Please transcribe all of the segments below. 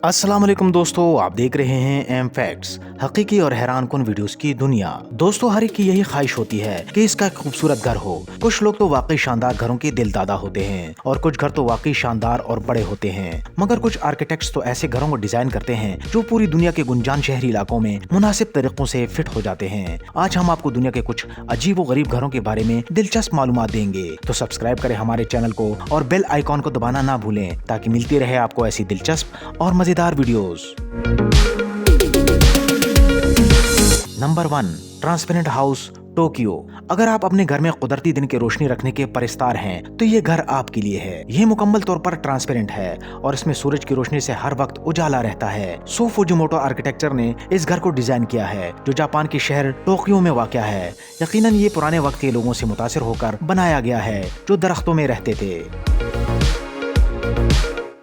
अस्सलाम वालेकुम दोस्तों, आप देख रहे हैं एम फैक्ट्स, हकीकी और हैरान कुन वीडियोस की दुनिया। दोस्तों, हर एक की यही ख्वाहिश होती है कि इसका एक खूबसूरत घर हो। कुछ लोग तो वाकई शानदार घरों के दिल दादा होते हैं और कुछ घर तो वाकई शानदार और बड़े होते हैं, मगर कुछ आर्किटेक्ट्स तो ऐसे घरों को डिजाइन करते हैं जो पूरी दुनिया के गुंजान शहरी इलाकों में मुनासिब तरीकों से फिट हो जाते हैं। आज हम आपको दुनिया के कुछ अजीब व गरीब घरों के बारे में दिलचस्प मालूमात देंगे, तो सब्सक्राइब करें हमारे चैनल को और बेल आइकॉन को दबाना ना भूलें ताकि मिलती रहे आपको ऐसी दिलचस्प और मजेदार videos. Number 1, transparent house, Tokyo. अगर आप अपने घर में कुदरती दिन की रोशनी रखने के परिस्तार हैं, तो ये घर आपके लिए है। ये मुकम्मल तौर पर ट्रांसपेरेंट है और इसमें सूरज की रोशनी से हर वक्त उजाला रहता है। सो फुजिमोटो आर्किटेक्चर ने इस घर को डिजाइन किया है, जो जापान के शहर टोक्यो में वाक़ है। यकीनन ये पुराने वक्त के लोगों से मुतासिर होकर बनाया गया है, जो दरख्तों में रहते थे।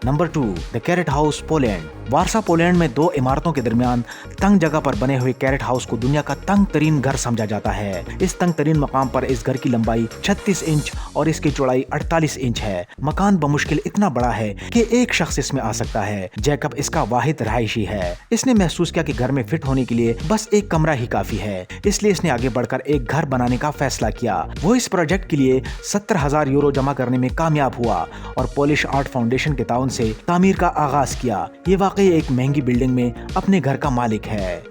Number 2, the carat house, Poland. Warsaw, Poland में दो इमारतों के दरमियान तंग जगह पर बने हुए कैरेट हाउस को दुनिया का तंग तरीन घर समझा जाता है। इस तंग तरीन मकाम पर इस घर की लंबाई 36 इंच और इसकी चौड़ाई 48 इंच है। मकान बमुश्किल इतना बड़ा है कि एक शख्स इसमें आ सकता है। जैकब इसका वाहिद रहायशी है। इसने महसूस किया कि घर में फिट होने के लिए बस एक कमरा ही काफी है, इसलिए इसने आगे बढ़कर एक घर बनाने का फैसला किया। वो इस प्रोजेक्ट के लिए 70,000 यूरो जमा करने में कामयाब हुआ और पोलिश आर्ट फाउंडेशन के ताउन से तामीर का आगाज किया। ये वाकई एक महंगी बिल्डिंग में अपने घर का मालिक है।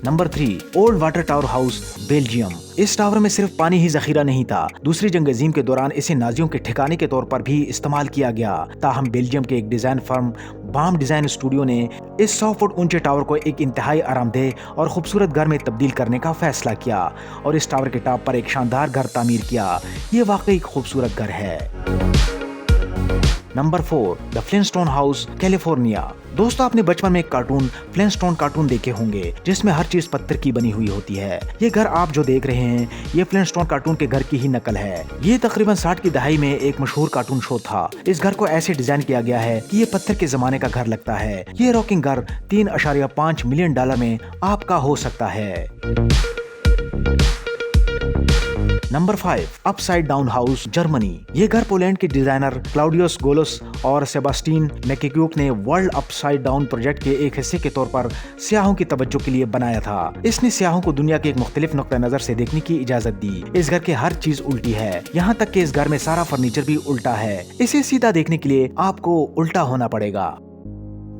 Number 3, old water tower house, Belgium. इस टावर में सिर्फ पानी ही जखीरा नहीं था, दूसरी जंग अजीम के दौरान इसे नाजियों के ठिकाने के तौर पर भी इस्तेमाल किया गया। ताहम बेल्जियम के एक design firm Baam design studio ने इस 100 फुट ऊंचे टावर को एक इंतहाई आरामदेह और खूबसूरत घर में तब्दील करने का फैसला किया और इस टावर के टॉप पर एक शानदार घर तामीर किया। ये वाकई खूबसूरत घर है। Number 4, the Flintstone house, California. दोस्तों, आपने बचपन में एक कार्टून फ्लिंटस्टोन कार्टून देखे होंगे, जिसमें हर चीज पत्थर की बनी हुई होती है। ये घर आप जो देख रहे हैं, ये फ्लिंटस्टोन कार्टून के घर की ही नकल है। ये तकरीबन 60 की दहाई में एक मशहूर कार्टून शो था। इस घर को ऐसे डिजाइन किया गया है कि ये पत्थर के जमाने का घर लगता है। ये रॉकिंग घर $3.5 मिलियन में आपका हो सकता है। Number 5, upside down house, Germany. ये घर पोलैंड के डिजाइनर क्लाउडियस गोलोस और सेबास्टिन मैकेक्यूक ने वर्ल्ड अपसाइड डाउन प्रोजेक्ट के एक हिस्से के तौर पर सियाहों की तवज्जो के लिए बनाया था। इसने सियाहों को दुनिया के एक मुख्तलिफ नुक्ता नजर से देखने की इजाजत दी। इस घर के हर चीज उल्टी है, यहाँ तक कि इस घर में सारा फर्नीचर भी उल्टा है। इसे सीधा देखने के लिए आपको उल्टा होना पड़ेगा।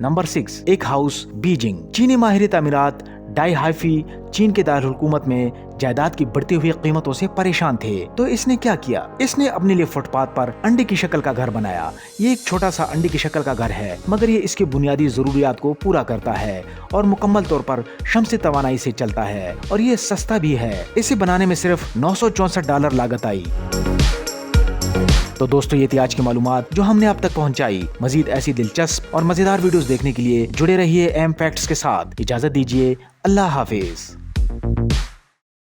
नंबर 6, एक हाउस, बीजिंग। चीनी माहिर तामीरात डाई हाइफी चीन के दारुल हुकूमत में जायदाद की बढ़ती हुई कीमतों से परेशान थे, तो इसने क्या किया? इसने अपने लिए फुटपाथ पर अंडे की शक्ल का घर बनाया। ये एक छोटा सा अंडे की शक्ल का घर है, मगर ये इसकी बुनियादी जरूरियात को पूरा करता है और मुकम्मल तौर पर शम्सी तवानाई से चलता है और ये सस्ता भी है। इसे बनाने में सिर्फ $964 लागत आई। तो दोस्तों, ये थी आज की मालूमात जो हमने आप तक पहुंचाई। मजीद ऐसी दिलचस्प और मजेदार वीडियोस देखने के लिए जुड़े रहिए एम फैक्ट्स के साथ। इजाजत दीजिए, अल्लाह हाफिज।